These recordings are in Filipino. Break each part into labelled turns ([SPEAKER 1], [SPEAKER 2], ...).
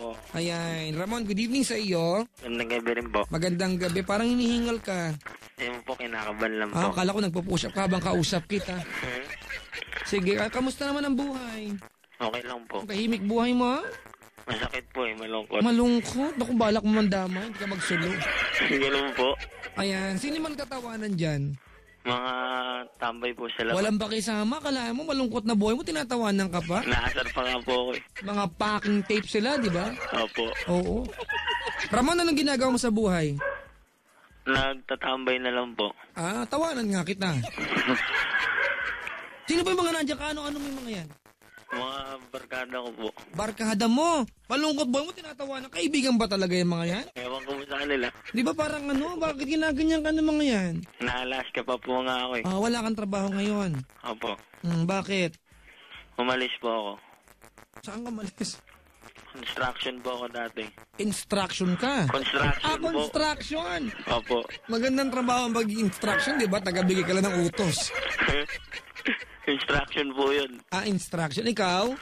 [SPEAKER 1] po.
[SPEAKER 2] Ayan. Ramon, good evening sa iyo.
[SPEAKER 1] Magandang gabi rin po.
[SPEAKER 2] Magandang gabi. Parang hinihingal ka.
[SPEAKER 1] Ayun po, kinakaban lang
[SPEAKER 2] Ah,
[SPEAKER 1] po.
[SPEAKER 2] akala ko nagpo-push up ka habang kausap kita. Sige, kamusta naman ang buhay?
[SPEAKER 1] Okay lang po.
[SPEAKER 2] Tahimik buhay mo, ha?
[SPEAKER 1] Masakit po eh, malungkot.
[SPEAKER 2] Malungkot. Naku, balak mo mandama. Hindi ka magsulo.
[SPEAKER 1] Ganun po.
[SPEAKER 2] Ayan. Sino man tatawanan dyan?
[SPEAKER 1] Mga tambay po sa labas.
[SPEAKER 2] Walang pakisama. Kalaan mo, malungkot na buhay mo. Tinatawanan ka pa.
[SPEAKER 1] Naasar pa nga po ako eh.
[SPEAKER 2] Mga packing tape sila, di ba?
[SPEAKER 1] Opo.
[SPEAKER 2] Oo. Ramon, anong ginagawa mo sa buhay?
[SPEAKER 1] Nagtatambay na lang po.
[SPEAKER 2] Ah, tawanan nga kita. Sino ba yung mga nandiyan ka? Ano may mga yan?
[SPEAKER 1] Mga barkada ko po.
[SPEAKER 2] Barkada mo. Malungkot buhay mo, tinatawanan. Kaibigan ba talaga yung mga yan?
[SPEAKER 1] Ewan ko sa kanila.
[SPEAKER 2] Di ba parang bakit ginaganyan ka ng mga yan?
[SPEAKER 1] Naalas ka pa po nga ako eh.
[SPEAKER 2] Ah, wala kang trabaho ngayon.
[SPEAKER 1] Opo.
[SPEAKER 2] Bakit?
[SPEAKER 1] Umalis po ako.
[SPEAKER 2] Saan ka malis?
[SPEAKER 1] Construction po ako dati.
[SPEAKER 2] Instruction ka.
[SPEAKER 1] Construction po.
[SPEAKER 2] Construction.
[SPEAKER 1] Opo.
[SPEAKER 2] Magandang trabaho ang pag-instruction, di ba? Tagabigay ka lang ng utos.
[SPEAKER 1] Construction po yun.
[SPEAKER 2] Ah, instruction. Ikaw?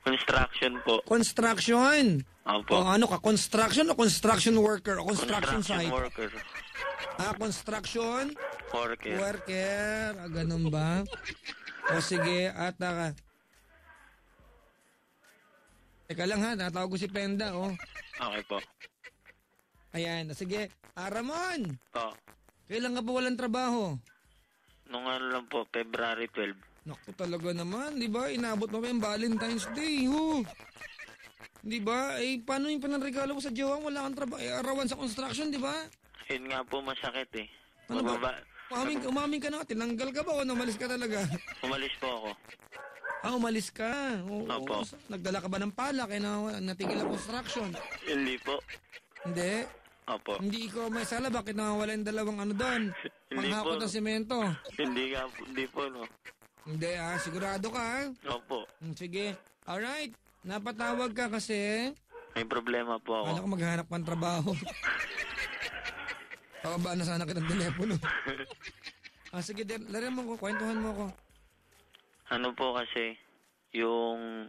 [SPEAKER 1] Construction po.
[SPEAKER 2] Construction.
[SPEAKER 1] Opo.
[SPEAKER 2] O ano ka? Construction o construction worker? O construction site?
[SPEAKER 1] worker.
[SPEAKER 2] Ah, construction
[SPEAKER 1] Worker.
[SPEAKER 2] worker. Ah, ganun ba? O sige, at teka lang ha, natawag ko si Penda, oh.
[SPEAKER 1] Okay po.
[SPEAKER 2] Ayan, sige. Ramon,
[SPEAKER 1] Po.
[SPEAKER 2] kailan ka ba walang trabaho?
[SPEAKER 1] Nung ano lang po, February 12.
[SPEAKER 2] Naku talaga naman, di ba? Inabot mo pa yung Valentine's Day, ho. Di ba? Eh, paano yung pananregalo mo sa jowa? Wala kang trabaho. Eh, arawan sa construction, di ba?
[SPEAKER 1] Yun nga po masakit eh.
[SPEAKER 2] Ano ba? Umamin ka na. Tinanggal ka ba o umalis ka talaga?
[SPEAKER 1] Umalis po ako.
[SPEAKER 2] Ah, umalis ka. Oo.
[SPEAKER 1] Opo.
[SPEAKER 2] Nagdala ka ba ng pala kaya natigil ang construction?
[SPEAKER 1] Hindi po.
[SPEAKER 2] Hindi.
[SPEAKER 1] Opo.
[SPEAKER 2] Hindi ikaw may sala. Bakit nawawala yung dalawang ano doon?
[SPEAKER 1] Hindi
[SPEAKER 2] Panghakot
[SPEAKER 1] po.
[SPEAKER 2] ng semento.
[SPEAKER 1] Hindi po no.
[SPEAKER 2] Hindi sigurado ka ha?
[SPEAKER 1] Opo.
[SPEAKER 2] Sige. Alright. Napatawag ka kasi
[SPEAKER 1] May problema po
[SPEAKER 2] ano
[SPEAKER 1] ako.
[SPEAKER 2] ko maghanap ng trabaho. Pakabaan na sana kitang telepono. Sige, lariyan mo ko. Kwentuhan mo ko.
[SPEAKER 1] Ano po kasi, yung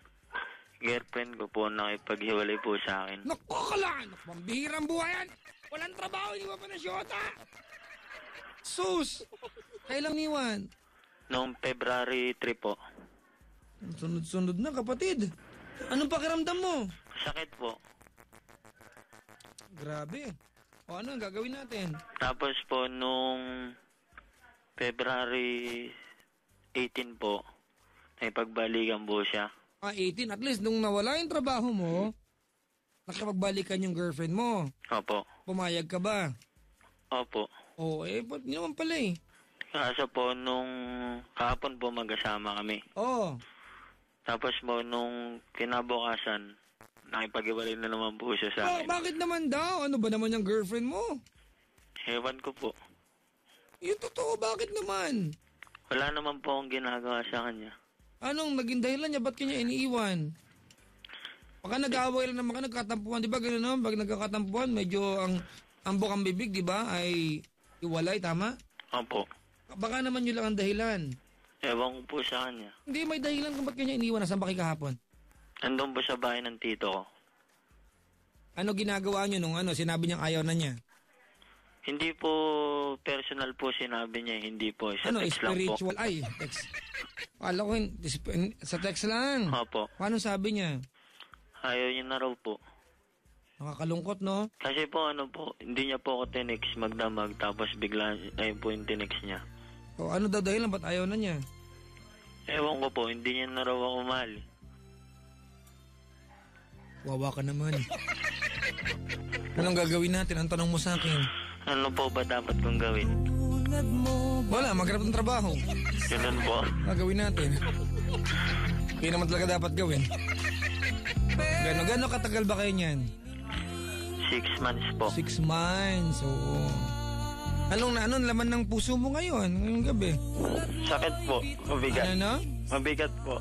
[SPEAKER 1] girlfriend ko po nakipaghiwalay po sa akin.
[SPEAKER 2] Naku, kalaan! Pambihirang buhay yan! Walang trabaho, hindi mo pa na syota! Sus! Kailang niwan?
[SPEAKER 1] Noong February 3 po.
[SPEAKER 2] Sunod-sunod na, kapatid. Anong pakiramdam mo?
[SPEAKER 1] Sakit po.
[SPEAKER 2] Grabe. O ano ang gagawin natin?
[SPEAKER 1] Tapos po, nung February 18 po, nakipagbalikan po siya.
[SPEAKER 2] 18, at least nung nawala yung trabaho mo, nakapagbalikan yung girlfriend mo.
[SPEAKER 1] Opo.
[SPEAKER 2] Pumayag ka ba?
[SPEAKER 1] Opo.
[SPEAKER 2] Oo, ba't yun naman pala eh?
[SPEAKER 1] Kaso po, nung kahapon po magkasama kami.
[SPEAKER 2] Oo.
[SPEAKER 1] Tapos po, nung kinabukasan, nakipag-iwalay na naman po siya sa akin.
[SPEAKER 2] Bakit naman daw? Ano ba naman yung girlfriend mo?
[SPEAKER 1] Ewan ko po.
[SPEAKER 2] Yung totoo, bakit naman?
[SPEAKER 1] Wala naman po akong ginagawa sa kanya.
[SPEAKER 2] Anong naging dahilan niya? Ba't kanya iniiwan? Baka nag-aaway lang naman ka, nagkatampuhan. Di ba gano'n naman? Pag nagkakatampuhan, medyo ang bukang bibig, di ba, ay iwalay, tama?
[SPEAKER 1] Opo.
[SPEAKER 2] Baka naman yun lang ang dahilan.
[SPEAKER 1] Ewan ko po sa kanya.
[SPEAKER 2] Hindi, may dahilan kung ba't kanya iniiwan. Nasaan ba kayo kahapon?
[SPEAKER 1] Andun po sa bahay ng tito ko.
[SPEAKER 2] Ano ginagawa niyo nung sinabi niyang ayaw na niya?
[SPEAKER 1] Hindi po personal po sinabi niya. Hindi po. Sa text lang po.
[SPEAKER 2] Spiritual? Ay, text. Akala ko sa text lang.
[SPEAKER 1] Opo.
[SPEAKER 2] Paano sabi niya?
[SPEAKER 1] Ayaw niya na raw po.
[SPEAKER 2] Nakakalungkot, no?
[SPEAKER 1] Kasi po hindi niya po ako tinext magdamag tapos bigla ayun po yung tinext niya.
[SPEAKER 2] O ano daw dahilan? Ba't ayaw na niya?
[SPEAKER 1] Ewan ko po, hindi niya na raw ako mahal.
[SPEAKER 2] Wawa ka naman. Anong gagawin natin? Ang tanong mo sa akin.
[SPEAKER 1] Ano po ba dapat kong gawin?
[SPEAKER 2] Wala, maghanap ng trabaho.
[SPEAKER 1] Ganun po.
[SPEAKER 2] Gagawin natin. Hindi naman talaga dapat gawin. Gano'n katagal ba kayo niyan?
[SPEAKER 1] 6 months po.
[SPEAKER 2] 6 months, oo. Anong laman ng puso mo ngayon, ngayong gabi?
[SPEAKER 1] Sakit po. Mabigat.
[SPEAKER 2] Ano?
[SPEAKER 1] Mabigat po.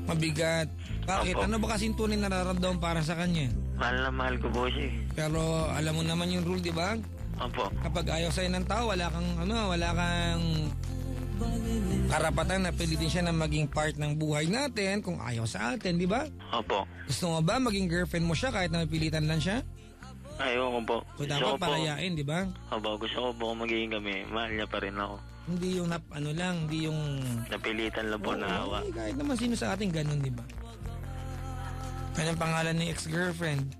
[SPEAKER 2] Mabigat. Bakit?
[SPEAKER 1] Opo.
[SPEAKER 2] Ano ba kasing tunay nararamdaman para sa kanya?
[SPEAKER 1] Mahal na mahal ko po siya.
[SPEAKER 2] Pero alam mo naman yung rule, di ba?
[SPEAKER 1] Opo.
[SPEAKER 2] Kapag ayaw sa'yo ng tao, wala kang karapatan na pilitin siya na maging part ng buhay natin kung ayaw sa atin, di ba?
[SPEAKER 1] Opo.
[SPEAKER 2] Gusto mo ba maging girlfriend mo siya kahit na mapilitan lang siya?
[SPEAKER 1] Ayoko po.
[SPEAKER 2] So
[SPEAKER 1] Gusto
[SPEAKER 2] dapat
[SPEAKER 1] ko po,
[SPEAKER 2] palayain, di ba?
[SPEAKER 1] opo, gusto ko po magiging kami. Mahal niya pa rin ako.
[SPEAKER 2] Hindi yung hindi yung...
[SPEAKER 1] Napilitan lang po na hawa.
[SPEAKER 2] Ay, kahit naman sino sa atin ganun, di ba? Anong pangalan ni ex-girlfriend?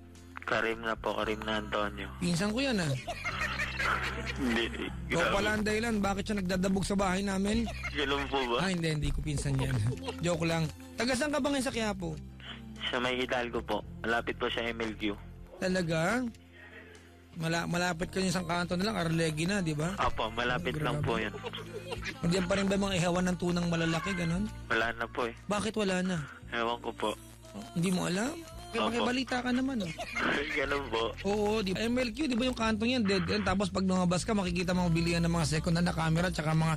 [SPEAKER 1] Karim na Antonio.
[SPEAKER 2] Pinsan ko yan ah.
[SPEAKER 1] Hindi.
[SPEAKER 2] Ikaw pala ang dahilan, bakit siya nagdadabog sa bahay namin?
[SPEAKER 1] Ganun po ba?
[SPEAKER 2] Ah, hindi ko pinsan yan. Joke lang. Taga saan ka ba ngayon sa Quiapo?
[SPEAKER 1] Sa may Hidalgo po. Malapit po sa MLQ.
[SPEAKER 2] Talaga? Malapit ka isang kanto na lang, Arlegui na, di ba?
[SPEAKER 1] Opo, malapit lang po yun.
[SPEAKER 2] Nandiyan pa rin ba mga ihawan ng tunang malalaki, ganun?
[SPEAKER 1] Wala na po eh.
[SPEAKER 2] Bakit wala na?
[SPEAKER 1] Ewan ko po.
[SPEAKER 2] Hindi mo alam? Kaya
[SPEAKER 1] Opo.
[SPEAKER 2] makibalita ka naman, oh.
[SPEAKER 1] Ganun po.
[SPEAKER 2] Oo, di ba? MLQ, di ba yung kantong yan, dead end. Tapos pag lumabas ka, makikita mga bilihan ng mga second hand na camera tsaka mga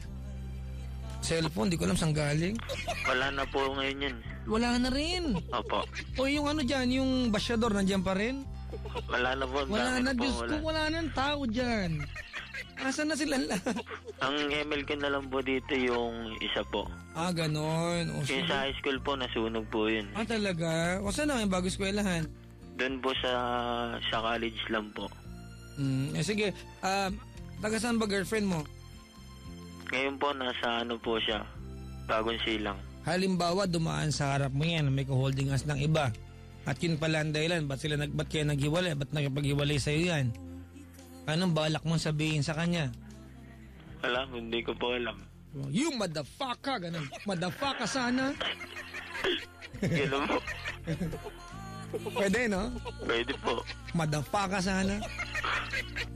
[SPEAKER 2] cellphone. Di ko alam saan galing.
[SPEAKER 1] Wala na po ngayon yun.
[SPEAKER 2] Wala na rin.
[SPEAKER 1] Opo.
[SPEAKER 2] O yung ano dyan, yung basyador, nandiyan pa rin?
[SPEAKER 1] Wala na po. Ang
[SPEAKER 2] Wala
[SPEAKER 1] dami
[SPEAKER 2] na,
[SPEAKER 1] po,
[SPEAKER 2] Diyos ko, wala na tao dyan. Asan na sila lahat?
[SPEAKER 1] Ang MLQ na lang po dito yung isa po.
[SPEAKER 2] Ah, ganon. O,
[SPEAKER 1] Yung
[SPEAKER 2] sige.
[SPEAKER 1] sa high school po, nasunog po yun.
[SPEAKER 2] Ah, talaga? O, saan na yung bago eskwelahan?
[SPEAKER 1] Doon po sa college lang po.
[SPEAKER 2] Sige. Taga saan ba girlfriend mo?
[SPEAKER 1] Ngayon po, nasa ano po siya. Bagong Silang.
[SPEAKER 2] Halimbawa, dumaan sa harap mo yan, may ka-holding hands ng iba. At yun pala ang dahilan, ba't kayo naghiwalay? Ba't nakipaghiwalay sa'yo yan? Anong balak mong sabihin sa kanya?
[SPEAKER 1] Wala, hindi ko po alam.
[SPEAKER 2] You motherfucker! Ganun. Motherfucker sana.
[SPEAKER 1] Ganun po.
[SPEAKER 2] Pwede, no?
[SPEAKER 1] Pwede po.
[SPEAKER 2] Motherfucker sana.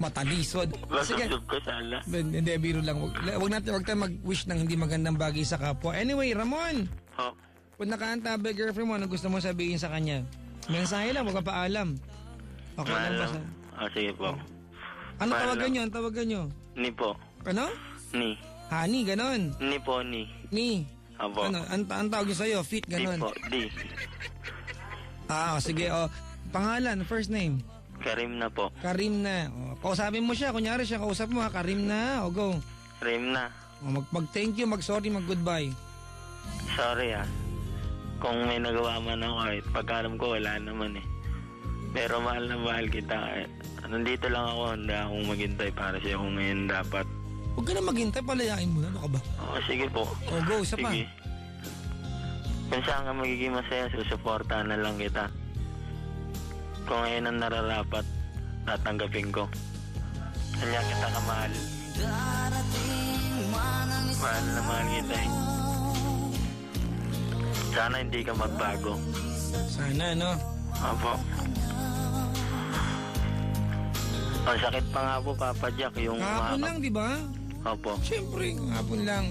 [SPEAKER 2] Matalisod. Sige.
[SPEAKER 1] Masasub ko sana.
[SPEAKER 2] Hindi, biro lang. Huwag tayo mag-wish ng hindi magandang bagay sa kapwa. Anyway, Ramon.
[SPEAKER 1] Oh,
[SPEAKER 2] Kung nakaantabi girlfriend mo, ano gusto mo sabihin sa kanya? Mensahe lang, huwag ka paalam. Okay lang ba sa...
[SPEAKER 1] sige po.
[SPEAKER 2] Ano
[SPEAKER 1] Mahal
[SPEAKER 2] tawagan
[SPEAKER 1] lang.
[SPEAKER 2] nyo? Ano tawagan nyo?
[SPEAKER 1] Ni po.
[SPEAKER 2] Ano?
[SPEAKER 1] Ni.
[SPEAKER 2] Honey, ganon.
[SPEAKER 1] Ni po, ni.
[SPEAKER 2] Ni.
[SPEAKER 1] Apo.
[SPEAKER 2] Ano? Ang tawag nyo sa'yo? Fit,
[SPEAKER 1] Di
[SPEAKER 2] ganon.
[SPEAKER 1] po, di.
[SPEAKER 2] Sige. Pangalan, first name.
[SPEAKER 1] Karim na po.
[SPEAKER 2] Karim na. Kausapin mo siya. Kunyari siya, kausap mo ha. Karim na. Go.
[SPEAKER 1] Karim na.
[SPEAKER 2] Mag-thank you, mag-sorry, mag-goodbye.
[SPEAKER 1] Sorry Kung may nagawa man ako, pagkalam ko wala naman eh. Pero mahal na mahal kita. Nandito lang ako, handa akong maghintay para sa'yo kung ngayon dapat.
[SPEAKER 2] Huwag ka na maghintay, palayain mo na. Ano ka ba?
[SPEAKER 1] Sige po.
[SPEAKER 2] Go, isa pa.
[SPEAKER 1] Sige. Kung saan ka magiging masaya, susuportahan na lang kita. Kung ngayon ang nararapat, tatanggapin ko. Kanya kita kamahal. Mahal na mahal kita eh. Sana hindi ka magbago.
[SPEAKER 2] Sana, no?
[SPEAKER 1] Opo. Ang sakit pa nga po, Papa Jack, yung...
[SPEAKER 2] Kahapon lang, di ba?
[SPEAKER 1] Opo.
[SPEAKER 2] Siyempre, kahapon lang.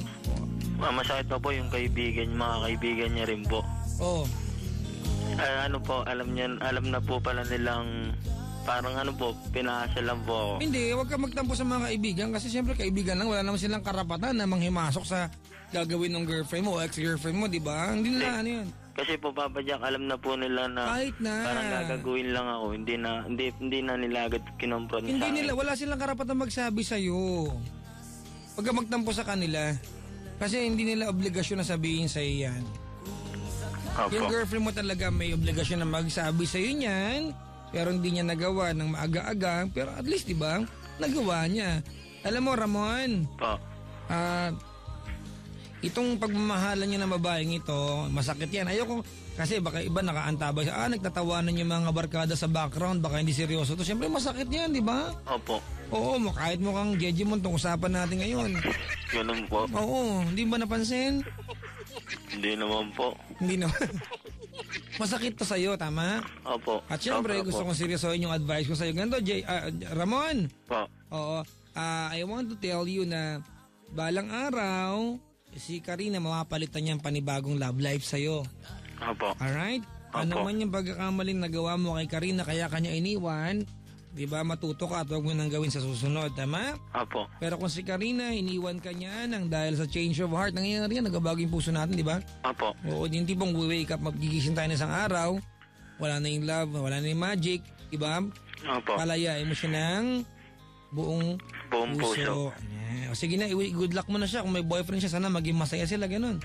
[SPEAKER 1] Masakit pa po yung mga kaibigan niya rin po.
[SPEAKER 2] Oo.
[SPEAKER 1] Ano po, alam na po pala nilang... Parang ano po, pinasa lang po ako.
[SPEAKER 2] Hindi, huwag ka magtampo sa mga kaibigan kasi siyempre kaibigan lang, wala naman silang karapatan na manghimasok sa gagawin ng girlfriend mo o ex-girlfriend mo, di ba? Hindi nila ano yun.
[SPEAKER 1] Kasi po, Papa Jack, alam na po nila na
[SPEAKER 2] Kahit na.
[SPEAKER 1] parang gagawin lang ako. Hindi na nila agad kinonfront sa
[SPEAKER 2] Hindi
[SPEAKER 1] akin.
[SPEAKER 2] nila, wala silang karapatan magsabi sa'yo. Huwag ka magtampo sa kanila. Kasi hindi nila obligasyon na sabihin sa'yo yan.
[SPEAKER 1] Opo.
[SPEAKER 2] Yung girlfriend mo talaga may obligasyon na magsabi sa'yo niyan. Pero hindi niya nagawa ng maaga-aga. Pero at least, di ba, nagawa niya. Alam mo, Ramon,
[SPEAKER 1] Po.
[SPEAKER 2] itong pagmamahalan niya ng babaeng ito, masakit yan. Ayoko, kasi baka iba nakaantabay siya. Nagtatawanan yung mga barkada sa background, baka hindi seryoso to. Siyempre, masakit yan, di ba?
[SPEAKER 1] Opo.
[SPEAKER 2] Oo, kahit mukhang Jejimon itong usapan natin ngayon.
[SPEAKER 1] Ganun po.
[SPEAKER 2] Oo, hindi ba napansin?
[SPEAKER 1] Hindi naman po.
[SPEAKER 2] Hindi naman. Masakit to sa'yo, tama?
[SPEAKER 1] Opo.
[SPEAKER 2] At syempre,
[SPEAKER 1] Opo,
[SPEAKER 2] gusto
[SPEAKER 1] opo.
[SPEAKER 2] kong seryosohin yung advice ko sa'yo. Ganito, Ramon.
[SPEAKER 1] Po.
[SPEAKER 2] Oo. I want to tell you na balang araw, si Karina mapapalitan niyang panibagong love life sa'yo.
[SPEAKER 1] Opo.
[SPEAKER 2] Alright? Ano man yung pagkakamaling nagawa mo kay Karina kaya kanya iniwan, di ba matuto ka at huwag mo nang gawin sa susunod, tama?
[SPEAKER 1] Opo.
[SPEAKER 2] Pero kung si Karina, iniwan ka niya nang dahil sa change of heart, nangyayari yan, nagbabago yung puso natin, di ba?
[SPEAKER 1] Opo.
[SPEAKER 2] Oo, yung tipong wake up, magigising tayo na isang araw, wala na yung love, wala na yung magic, di ba?
[SPEAKER 1] Opo.
[SPEAKER 2] Palayain mo siya ng buong
[SPEAKER 1] Buong puso.
[SPEAKER 2] Ayan. sige na, good luck mo na siya. Kung may boyfriend siya, sana maging masaya sila, ganun.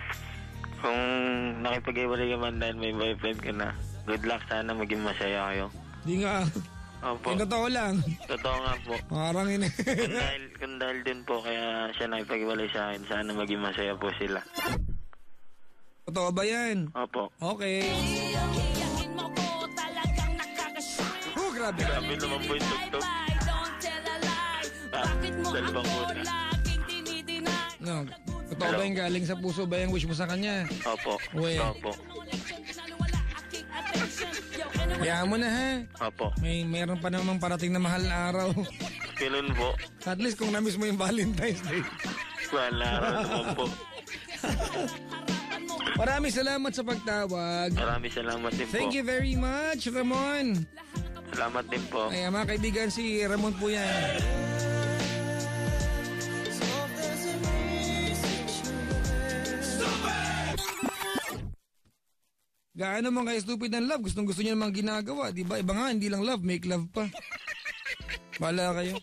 [SPEAKER 1] Kung nakipag-iwalay ka man dahil may boyfriend ka na, good luck, sana maging masaya kayo.
[SPEAKER 2] Di nga.
[SPEAKER 1] Opo.
[SPEAKER 2] Totoo lang.
[SPEAKER 1] Totoo nga po.
[SPEAKER 2] Parang
[SPEAKER 1] kung dahil din po kaya siya nakipag-iwalay sa akin, sana maging masaya po sila.
[SPEAKER 2] Totoo ba yan?
[SPEAKER 1] Opo.
[SPEAKER 2] Okay. Oh, grabe.
[SPEAKER 1] Grabe naman po yung tugtog. Dalawang muna.
[SPEAKER 2] No, totoo ba yung galing sa puso ba yung wish mo sa kanya?
[SPEAKER 1] Opo.
[SPEAKER 2] Uy.
[SPEAKER 1] Opo.
[SPEAKER 2] Kaya mo na ha.
[SPEAKER 1] Opo.
[SPEAKER 2] Meron pa namang parating na mahal na araw.
[SPEAKER 1] Ganun po.
[SPEAKER 2] At least kung na-miss mo yung Valentine's Day.
[SPEAKER 1] Wala naman po.
[SPEAKER 2] Maraming salamat sa pagtawag.
[SPEAKER 1] Maraming salamat din po.
[SPEAKER 2] Thank you very much, Ramon.
[SPEAKER 1] Salamat din po.
[SPEAKER 2] Ay, mga kaibigan, si Ramon po yan. Gaano mga stupid ng love? Gustong gusto niya namang ginagawa. Diba? Iba nga, hindi lang love, make love pa. Bala kayo.